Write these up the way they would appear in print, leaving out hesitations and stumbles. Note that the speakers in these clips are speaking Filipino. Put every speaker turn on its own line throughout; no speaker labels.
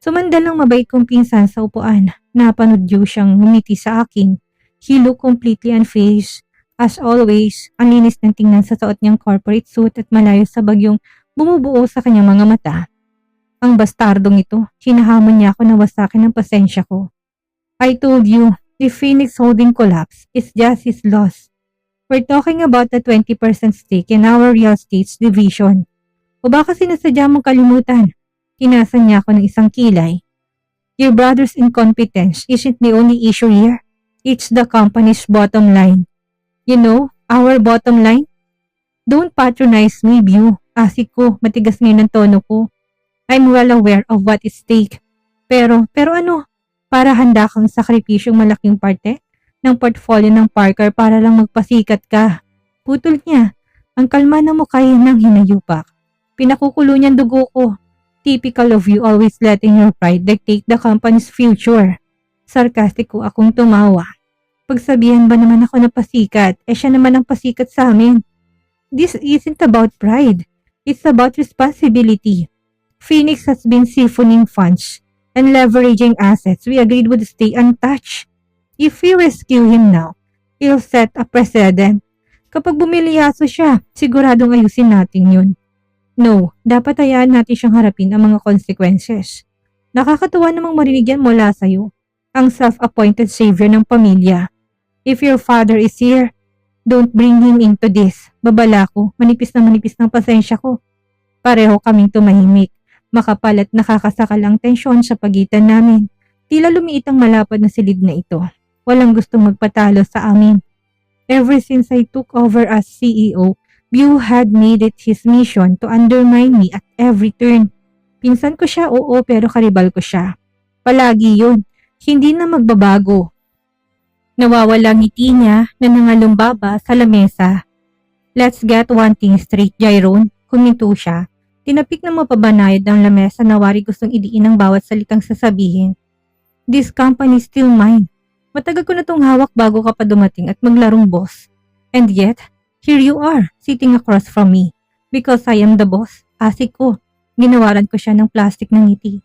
Sumandalang mabait kong pinsan sa upuan. Napanood niyo siyang ngumiti sa akin. He looked completely unfazed. As always, ang linis ng tingnan sa suot niyang corporate suit at malayo sa bagyong bumubuo sa kanyang mga mata. Ang bastardong ito, hinahamon niya ako na wasakin ang pasensya ko. I told you, the Phoenix Holding collapse is just his loss. We're talking about the 20% stake in our real estates division. O baka sinasadya mong kalimutan? Tinasan niya ako ng isang kilay. Your brother's incompetence isn't the only issue here. It's the company's bottom line. You know, our bottom line? Don't patronize me, Bew. Asik ko, matigas ngayon ang tono ko. I'm well aware of what is stake. Pero ano? Para handa kang sakripisyong malaking parte ng portfolio ng Parker para lang magpasikat ka. Putol niya. Ang kalma na mukha ng hinayupak. Pinakukulo niyang dugo ko. Typical of you always letting your pride dictate the company's future. Sarkastiko akong tumawa. Pagsabihan ba naman ako na pasikat, siya naman ang pasikat sa amin. This isn't about pride. It's about responsibility. Phoenix has been siphoning funds and leveraging assets we agreed would stay untouched. If we rescue him now, he'll set a precedent. Kapag bumiliyaso siya, siguradong ayusin natin yun. No, dapat hayaan natin siyang harapin ang mga consequences. Nakakatuwa namang marinig yan mula sa'yo, ang self-appointed savior ng pamilya. If your father is here, don't bring him into this. Babala ko, manipis ng pasensya ko. Pareho kaming tumahimik, makapal at nakakasakal ang tensyon sa pagitan namin. Tila lumiit ang malapad na silid na ito. Walang gustong magpatalo sa amin. Ever since I took over as CEO, Bew had made it his mission to undermine me at every turn. Pinsan ko siya, oo, pero karibal ko siya. Palagi yun, hindi na magbabago. Nawawala ngiti niya na nangalumbaba sa lamesa. Let's get one thing straight, Jyrone. Kuminto siya. Tinapik na mapabanayad ng lamesa na wari gustong idiin ang bawat salitang sasabihin. This company is still mine. Matagal ko na tong hawak bago ka pa dumating at maglarong boss. And yet, here you are, sitting across from me. Because I am the boss. Asik ko. Ginawaran ko siya ng plastik ng ngiti.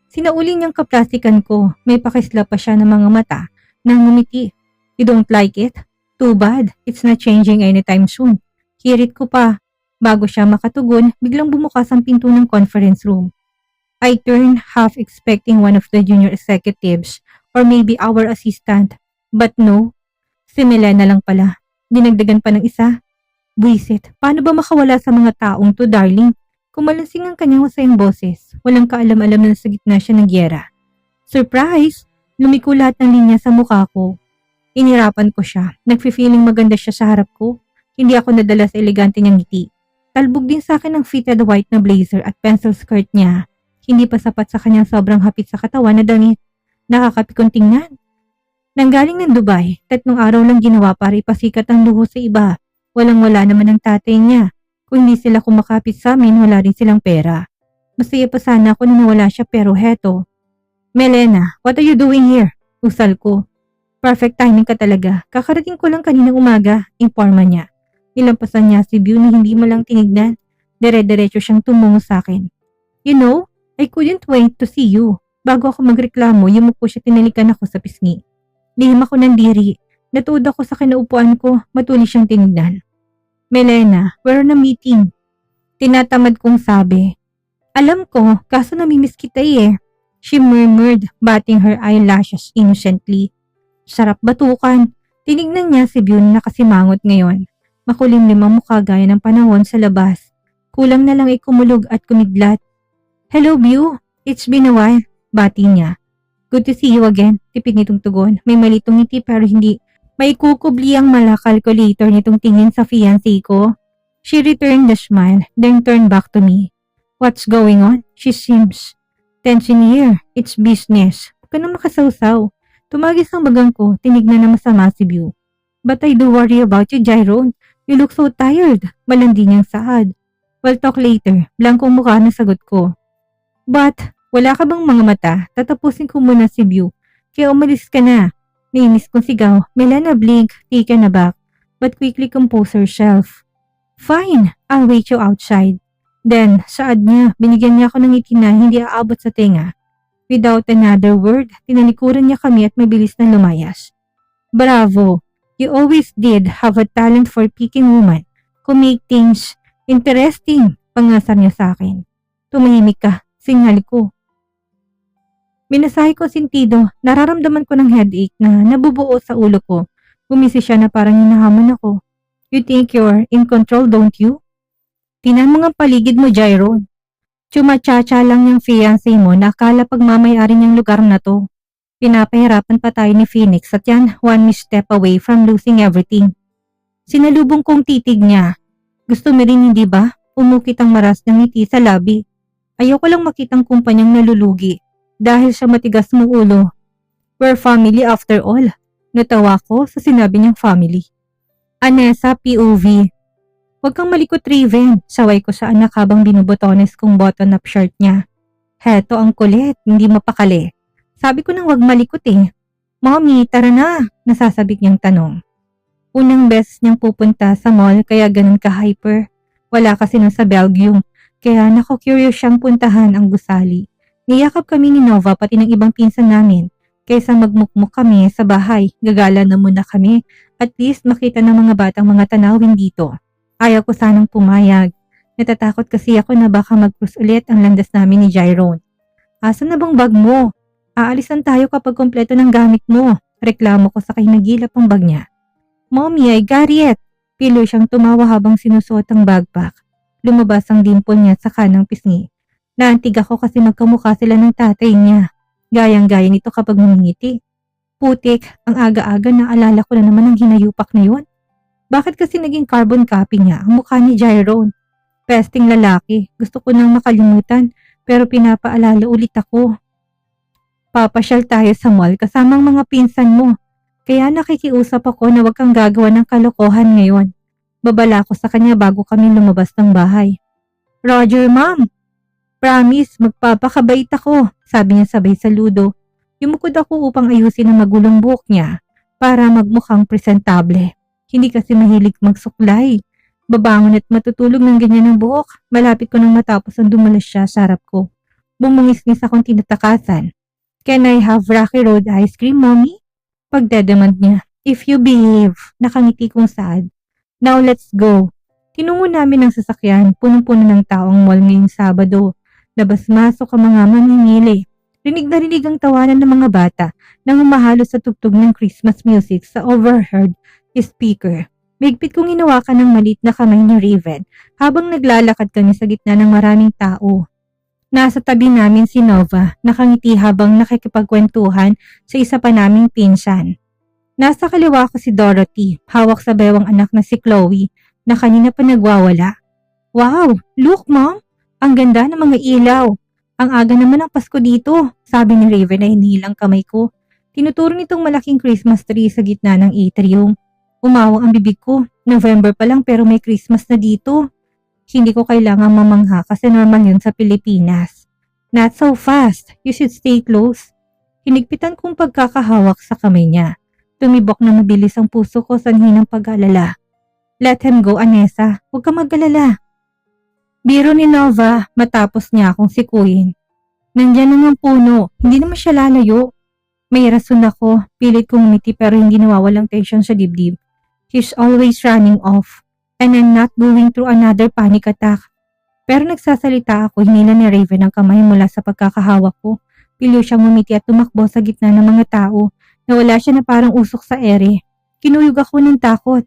Sinauli niyang kaplastikan ko. May pakisla pa siya ng mga mata na ngumiti. You don't like it? Too bad. It's not changing anytime soon. Hirit ko pa. Bago siya makatugon, biglang bumukas ang pinto ng conference room. I turned half expecting one of the junior executives or maybe our assistant. But no. Si Milena lang pala. Dinagdagan pa ng isa. Buisit, paano ba makawala sa mga taong to, darling? Kumalansing ang kanyang masayang boses. Walang kaalam-alam na nasa gitna siya ng gyera. Surprise! Lumiko lahat ng linya sa mukha ko. Inirapan ko siya. Nagfi-feeling maganda siya sa harap ko. Hindi ako nadala sa elegante niyang ngiti. Talbog din sa akin ang fitted white na blazer at pencil skirt niya. Hindi pa sapat sa kanyang sobrang hapit sa katawan na damit. Nakakapikong tingnan. Nanggaling ng Dubai, 3 araw lang ginawa para ipasikat ang luho sa iba. Walang-wala naman ang tatay niya. Kung hindi sila kumakapit sa amin, wala rin silang pera. Masaya pa sana ako nung nawala siya pero heto. Milena, what are you doing here? Usal ko. Perfect timing ka talaga. Kakarating ko lang kaninang umaga, informa niya. Nilampasan niya si Bew na hindi mo lang tinignan. Dire-diretso siyang tumungo sa akin. You know, I couldn't wait to see you. Bago ako magreklamo, yumuko siya tinalikan ako sa pisngi. Lihim ako ng diri. Natuod ako sa kinaupuan ko, matuloy siyang tinignan. Milena, we're on a meeting. Tinatamad kong sabi. Alam ko, kaso namimiss kita eh. She murmured, batting her eyelashes innocently. Sarap batukan. Tinignan niya si Bew na nakasimangot ngayon. Makulimlim ang mukha gaya ng panahon sa labas. Kulang na lang ay kumulog at kumidlat. Hello Bew, it's been a while, bati niya. Good to see you again, tipid nitong tugon. May malitong ngiti pero hindi. May kukubli ang mala calculator nitong tingin sa fiancé ko. She returned the smile, then turned back to me. What's going on? She seems tense in here. It's business. Huwag ka na makasawsaw. Tumagis ang bagang ko, tinignan na masama si Bew. But I do worry about you, Jyrone. You look so tired. Malandi niyang saad. We'll talk later. Blankong mukha na sagot ko. But, wala ka bang mga mata? Tatapusin ko muna si Bew. Kaya umalis ka na. Nainis kong sigaw. Milena blinked, taken aback, but quickly composed herself. Fine, I'll wait you outside. Then, saad niya, binigyan niya ako ng ngiti na hindi aabot sa tenga. Without another word, tinalikuran niya kami at mabilis na lumayas. Bravo! You always did have a talent for picking woman who make things interesting, pangasar niya sa akin. Tumahimik ka, singhali ko. Minasahe ko sentido, nararamdaman ko ng headache na nabubuo sa ulo ko. Gumisi siya na parang hinahamon ako. You think you're in control, don't you? Tinan mo ang paligid mo, Jairon. Chumachacha lang yung fiancé mo na akala pagmamayari niyang lugar na to. Pinapahirapan pa tayo ni Phoenix at yan one misstep away from losing everything. Sinalubong kong titig niya. Gusto mo rin hindi ba? Umukit ang maras ng ngiti sa labi. Ayoko lang makitang kumpanyang nalulugi dahil sa matigas mong ulo. We're family after all. Natawa ko sa sinabi niyang family. Anessa, POV. Huwag kang malikot, Raven. Saway ko sa anak habang binubotones kong button-up shirt niya. Heto ang kulit, hindi mapakali. Sabi ko nang huwag malikot eh. Mommy, tara na, nasasabik niyang tanong. Unang beses niyang pupunta sa mall kaya ganun ka-hyper. Wala kasi nun sa Belgium, kaya nako-curious siyang puntahan ang gusali. Niyakap kami ni Nova pati ng ibang pinsan namin. Kaysa magmukmuk kami sa bahay, gagala na muna kami. At least makita ng mga batang mga tanawin dito. Ayaw ko sanang pumayag. Natatakot kasi ako na baka mag-cruise ulit ang landas namin ni Jairon. Asan na bang bag mo? Aalisan tayo kapag kompleto ng gamit mo. Reklamo ko sa kahinagilap ang bag niya. Mommy, I got it. Pilo siyang tumawa habang sinusuot ang backpack. Lumabas ang dimple niya sa kanang pisngi. Naantig ako kasi magkamukha sila ng tatay niya. Gayang-gaya nito kapag ngumingiti. Putik, ang aga-aga na alala ko na naman ang hinayupak na yun. Bakit kasi naging carbon copy niya ang mukha ni Jairon? Pesting lalaki, gusto ko nang makalimutan pero pinapaalala ulit ako. Papasyal tayo sa mall kasamang mga pinsan mo. Kaya nakikiusap ako na wag kang gagawa ng kalokohan ngayon. Babala ko sa kanya bago kami lumabas ng bahay. Roger, ma'am. Promise, magpapakabait ako, sabi niya sabay saludo. Yumukod ako upang ayusin ang magulong buhok niya para magmukhang presentable. Hindi kasi mahilig magsuklay. Babangon at matutulog ng ganyan ng buhok. Malapit ko nang matapos ang dumalas siya sa harap ko. Bumungis-ngis akong tinatakasan. Can I have Rocky Road ice cream, mommy? Pagdedemand niya. If you behave, nakangiti kong sad. Now let's go. Tinungo namin ang sasakyan. Punong-puno ng taong mall ngayong Sabado. Labas-masok ang mga mamimili. Rinig na rinig ang tawanan ng mga bata nang humahalo sa tugtog ng Christmas music sa overheard speaker. Bigpit kong hinawakan ng maliit na kamay ni Raven habang naglalakad kami sa gitna ng maraming tao. Nasa tabi namin si Nova, nakangiti habang nakikipagkwentuhan sa isa pa naming pinsan. Nasa kaliwa ko si Dorothy, hawak sa bewang anak na si Chloe na kanina pa nagwawala. Wow, look mom, ang ganda ng mga ilaw. Ang aga naman ng Pasko dito, sabi ni Raven na hinihilang kamay ko. Tinuturo nitong malaking Christmas tree sa gitna ng atrium. Umawang ang bibig ko. November pa lang pero may Christmas na dito. Hindi ko kailangang mamangha kasi normal yun sa Pilipinas. Not so fast. You should stay close. Hinigpitan kong pagkakahawak sa kamay niya. Tumibok na mabilis ang puso ko sanhi ng pag-alala. Let him go, Anessa. Huwag ka mag-alala. Biro ni Nova matapos niya akong sikuyin. Nandyan na ng puno. Hindi naman siya lalayo. May rason ako. Pilit kong umiti pero hindi nawawalang tension sa dibdib. He's always running off. And I'm not going through another panic attack. Pero nagsasalita ako, hinila ni Raven ang kamay mula sa pagkakahawak ko. Piliw siyang umiti at tumakbo sa gitna ng mga tao. Nawala siya na parang usok sa ere. Kinuyog ako ng takot.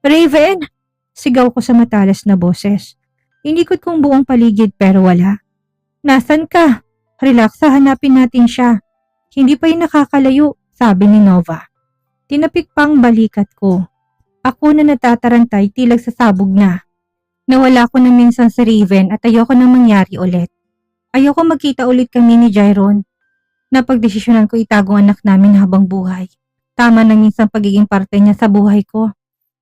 Raven! Sigaw ko sa matalas na boses. Inikot kong buong paligid pero wala. Nasaan ka? Relax, hanapin natin siya. Hindi pa yun nakakalayo, sabi ni Nova. Tinapik pang balikat ko. Ako na natatarantay tilag sa sabog na. Nawala ko na minsan sa Raven at ayoko nang mangyari ulit. Ayoko magkita ulit kami ni Jairon. Napagdesisyonan ko itago ang anak namin habang buhay. Tama na minsan pagiging parte niya sa buhay ko.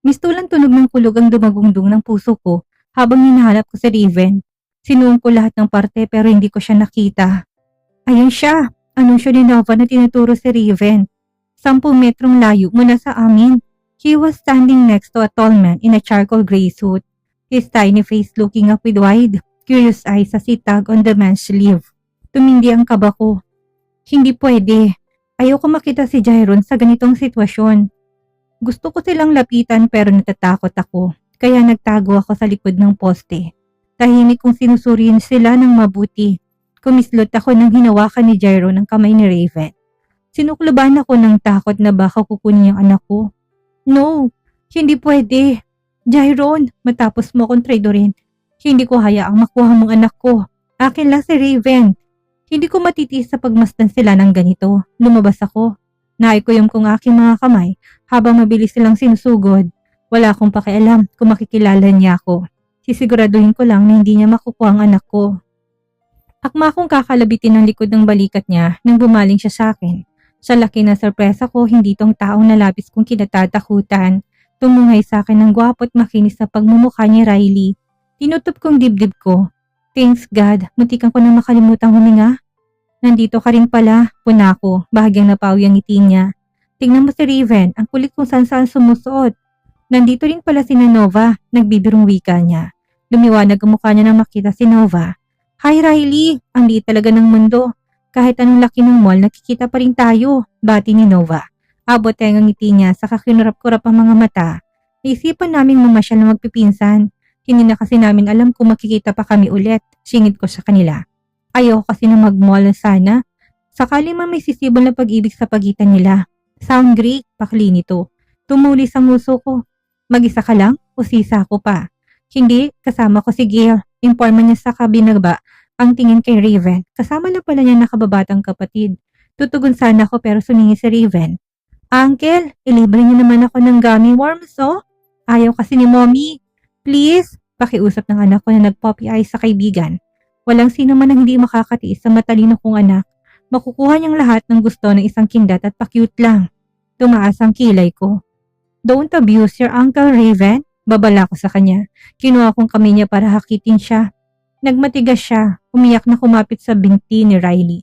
Mistulang tunog ng kulog ang dumagungdong ng puso ko habang hinahanap ko si Raven. Sinuong ko lahat ng parte pero hindi ko siya nakita. Ayun siya, anunsyo ni Nova na tinuturo si Raven. 10 metrong layo mula sa amin. He was standing next to a tall man in a charcoal gray suit. His tiny face looking up with wide, curious eyes as he tugged on the man's sleeve. Tumindi ang kaba ko. Hindi pwede. Ayoko makita si Jairon sa ganitong sitwasyon. Gusto ko silang lapitan pero natatakot ako. Kaya nagtago ako sa likod ng poste. Tahimik kong sinusurin sila ng mabuti. Kumislot ako nang hinawakan ni Jairon ang kamay ni Raven. Sinukluban ako ng takot na baka kukunin yung anak ko. No, hindi pwede. Jairon, matapos mo akong traidorin, hindi ko hayaang makuha mong anak ko. Akin lang si Raven. Hindi ko matitiis sa pagmasdan sila ng ganito. Lumabas ako. Naikuyom kong aking mga kamay habang mabilis silang sinusugod. Wala akong pakialam kung makikilala niya ako. Sisiguraduhin ko lang na hindi niya makukuha ang anak ko. Akma akong kakalabitin ang likod ng balikat niya nang bumaling siya sa akin. Sa laki na sorpresa ko, hindi tong taong nalapis kong kinatatakutan. Tumungay sa akin ng gwapo at makinis na pagmumukha ni Riley. Tinutup kong dibdib ko. Thanks God, muntikan ko na makalimutang huminga. Nandito ka rin pala, puna ko, bahagyang napawi ang ngiti niya. Tingnan mo si Raven, ang kulit kung saan sumusuot. Nandito rin pala si Nova, nagbibirong wika niya. Lumiwanag ang mukha niya nang makita si Nova. Hi Riley, ang liit talaga ng mundo. Kahit anong laki ng mall, nakikita pa rin tayo, bati ni Nova. Abot ang ngiti niya, saka kinurap-kurap ang mga mata. Naisipan naming mamasyal na magpipinsan. Hindi na kasi namin alam kung makikita pa kami ulit. Singit ko sa kanila. Ayaw kasi na mag-mall sana. Sakali man may sisibol na pag-ibig sa pagitan nila. Sound great, pakli nito. Tumulis ang uso ko. Mag-isa ka lang o sisa ko pa? Hindi, kasama ko si Gail. Informa niya sa kabinaba ang tingin kay Raven. Kasama na pala niya nakababatang kapatid. Tutugon sana ako pero sumingi si Raven. Uncle, ilibre niyo naman ako ng gummy worms, oh. Ayaw kasi ni Mommy. Please, pakiusap ng anak ko na nagpoppy eyes sa kaibigan. Walang sino man ang hindi makakatiis sa matalino kong anak. Makukuha niyang lahat ng gusto ng isang kindat at pa-cute lang. Tumaas ang kilay ko. Don't abuse your Uncle Raven. Babala ko sa kanya. Kinuha kong kamay niya para hakitin siya. Nagmatigas siya. Umiyak na kumapit sa binti ni Riley.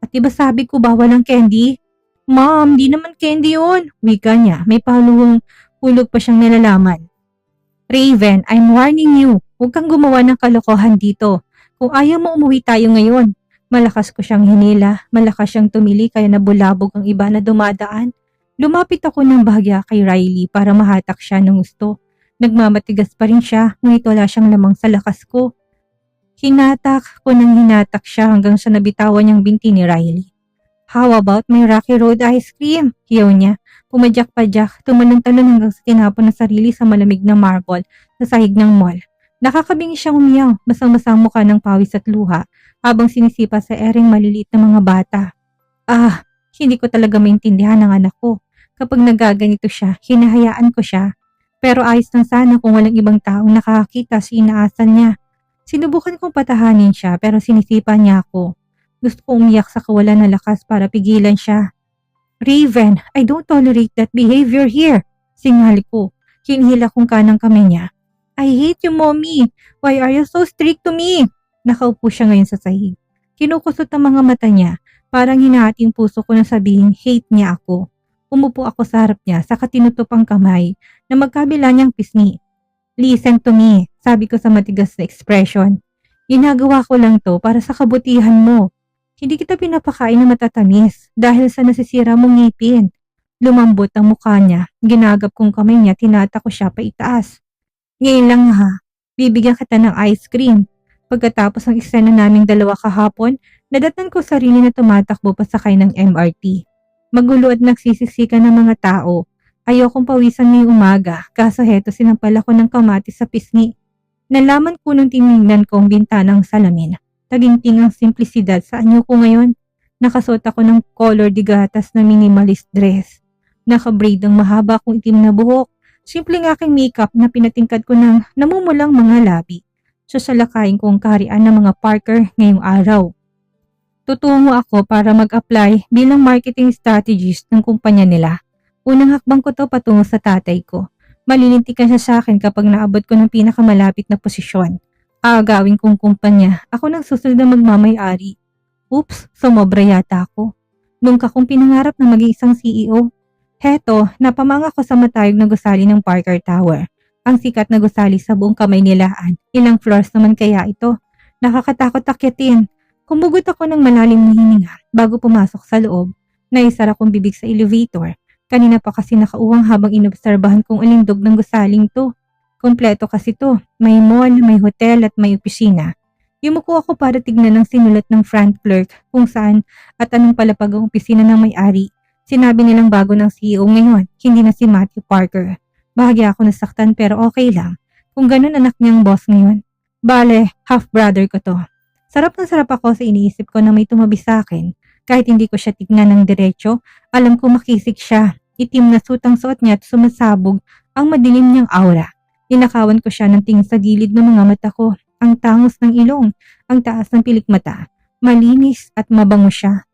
At iba sabi ko bawal ang candy? Mom, di naman candy yun. Wika niya. May hulog pa siyang nilalaman. Raven, I'm warning you. Huwag kang gumawa ng kalokohan dito. Kung ayaw mo umuwi tayo ngayon. Malakas ko siyang hinila. Malakas siyang tumili kaya nabulabog ang iba na dumadaan. Lumapit ako ng bahagya kay Riley para mahatak siya ng gusto. Nagmamatigas pa rin siya, ngunit wala siyang lamang sa lakas ko. Hinatak ko nang hinatak siya hanggang sa nabitawan niyang binti ni Riley. How about my Rocky Road ice cream? Hiyaw niya. Pumadyak-padyak, tumalon-talon hanggang sa tinapon ng sarili sa malamig na marble sa sahig ng mall. Nakakabingi siyang umiyaw, basang-basang mukha ng pawis at luha habang sinisipa sa ering maliliit na mga bata. Hindi ko talaga maintindihan ang anak ko. Kapag nagaganito siya, hinahayaan ko siya. Pero ayos lang sana kung walang ibang taong nakakakita sa inaasan niya. Sinubukan kong patahanin siya pero sinisipa niya ako. Gusto kong umiyak sa kawalan ng lakas para pigilan siya. Raven, I don't tolerate that behavior here. Singhali ko. Hinihila kong kanang kamay niya. I hate you, Mommy. Why are you so strict to me? Nakaupo siya ngayon sa sahig. Kinukusot ang mga mata niya. Parang hinahating puso ko na sabihin hate niya ako. Umupo ako sa harap niya saka tinutup ang kamay na magkabila niyang pisngi. Listen to me, sabi ko sa matigas na ekspresyon. Ginagawa ko lang to para sa kabutihan mo. Hindi kita pinapakain na matatamis dahil sa nasisira mong ngipin. Lumambot ang mukha niya. Ginagap kong kamay niya, tinata ko siya pa itaas. Ngayon lang ha, bibigyan kita ng ice cream. Pagkatapos ng eksena naming dalawa kahapon, nadatnan ko sarili na tumatakbo pasakay ng MRT. Magulo at nagsisiksikan ng mga tao. Ayokong pawisan ngayong umaga, kaso heto sinampala ko ng kamatis sa pisngi. Nalaman ko nung tinignan ko ang bintanang salamin. Taginting ang simplisidad sa anyo ko ngayon. Nakasuot ako ng color de gatas na minimalist dress. Nakabraid ang mahaba kong itim na buhok. Simpleng aking makeup na pinatingkad ko ng namumulang mga labi. Sasalakayin ko ang kaharian ng mga Parker ngayong araw. Tutungo ako para mag-apply bilang marketing strategist ng kumpanya nila. Unang hakbang ko to patungo sa tatay ko. Malilintikan siya sa akin kapag naabot ko ng pinakamalapit na posisyon. Aagawin kong kumpanya, ako nang susunod na magmamay-ari. Oops, sumobra yata ako. Nung akong pinangarap na maging isang CEO. Heto, napamanga ko sa matayog na gusali ng Parker Tower. Ang sikat na gusali sa buong Kamay nilaan. Ilang floors naman kaya ito? Nakakatakot akyatin. Humugot ako ng malalim na hininga bago pumasok sa loob. Naisara kong bibig sa elevator. Kanina pa kasi nakauwang habang inobserbahan kong alindog ng gusaling to. Kompleto kasi to. May mall, may hotel at may opisina. Yumuko ako para tignan ang sinulat ng front clerk kung saan at anong palapag ang opisina ng may-ari. Sinabi nilang bago ng CEO ngayon, hindi na si Matthew Parker. Bahagya ako nasaktan pero okay lang. Kung ganun anak niyang boss ngayon. Bale, half-brother ko to. Sarap na sarap ako sa iniisip ko na may tumabi sa akin. Kahit hindi ko siya tignan ng diretso, alam ko makisig siya. Itim na sutang suot niya at sumasabog ang madilim niyang aura. Ninakawan ko siya ng tingin sa gilid ng mga mata ko. Ang tangos ng ilong, ang taas ng pilik mata. Malinis at mabango siya.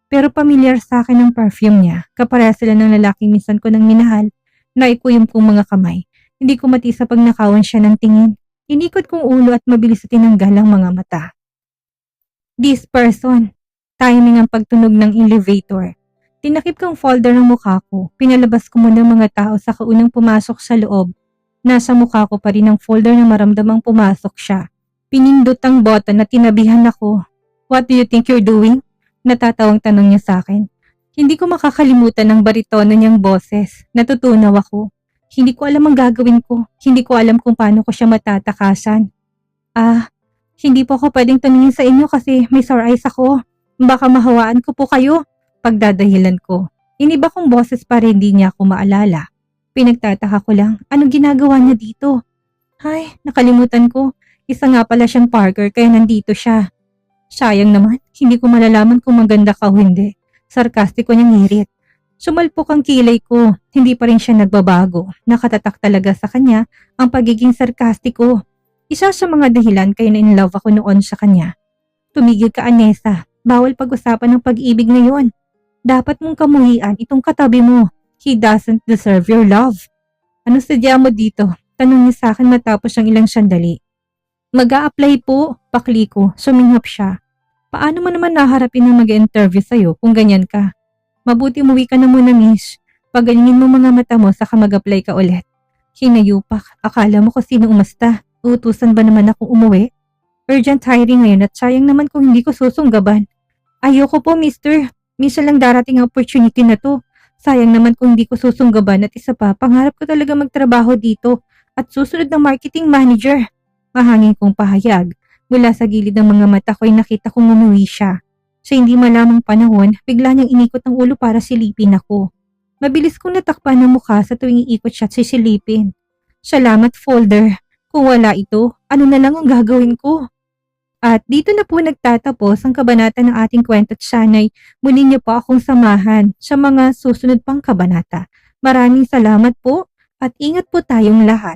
Pero pamilyar sa akin ang perfume niya. Kapareha sila ng lalaking minsan ko nang minahal. Naikuyom kong mga kamay. Hindi ko mati sa pagnakawan siya ng tingin. Inikot kong ulo at mabilis sa tinanggal ang mga mata. This person. Timing ang pagtunog ng elevator. Tinakip kong folder ng mukha ko. Pinalabas ko muna ang mga tao sa kaunang pumasok sa loob. Nasa mukha ko pa rin ang folder na maramdamang pumasok siya. Pinindot ang button na tinabihan ako. What do you think you're doing? Natatawang tanong niya sa akin. Hindi ko makakalimutan ang baritono niyang boses. Natutunaw ako. Hindi ko alam ang gagawin ko. Hindi ko alam kung paano ko siya matatakasan. Hindi po ako pwedeng tumingin sa inyo kasi may sore eyes ako. Baka mahawaan ko po kayo. Pagdadahilan ko. Iniba kong boses para hindi niya ako maalala. Pinagtataka ko lang, anong ginagawa niya dito? Ay, nakalimutan ko. Isa nga pala siyang Parker kaya nandito siya. Sayang naman, hindi ko malalaman kung maganda ka o hindi. Sarkastiko niyang ngirit. Sumalpok ang kilay ko, hindi pa rin siya nagbabago. Nakatatak talaga sa kanya ang pagiging sarkastiko. Isa sa mga dahilan kaya na-inlove ako noon sa kanya. Tumigil ka, Anessa. Bawal pag-usapan ng pag-ibig ngayon. Dapat mong kamuhian itong katabi mo. He doesn't deserve your love. Ano sadya mo dito? Tanong niya sa akin matapos ang ilang sandali. Mag-a-apply po, pakli ko. Suminghap siya. Paano mo naman naharapin na mag-interview sa'yo kung ganyan ka? Mabuti umuwi ka na muna, miss. Pagalingin mo mga mata mo saka mag-apply ka ulit. Hinayupak. Akala mo kung sino umasta. Uutusan ba naman akong umuwi? Urgent hiring ngayon at sayang naman kung hindi ko susunggaban. Ayoko po, mister. Misa lang darating ang opportunity na to. Sayang naman kung hindi ko susunggaban at isa pa, pangarap ko talaga magtrabaho dito at susunod ng marketing manager. Mahangin kong pahayag. Mula sa gilid ng mga mata ko ay nakita kong umuwi siya. Sa hindi malamang panahon, bigla niyang inikot ang ulo para silipin ako. Mabilis kong natakpan ang mukha sa tuwing iikot siya at sisilipin. Salamat, folder. Kung wala ito, ano na lang ang gagawin ko? At dito na po nagtatapos ang kabanata ng ating kwento at sana'y muli niyo po akong samahan sa mga susunod pang kabanata. Maraming salamat po at ingat po tayong lahat.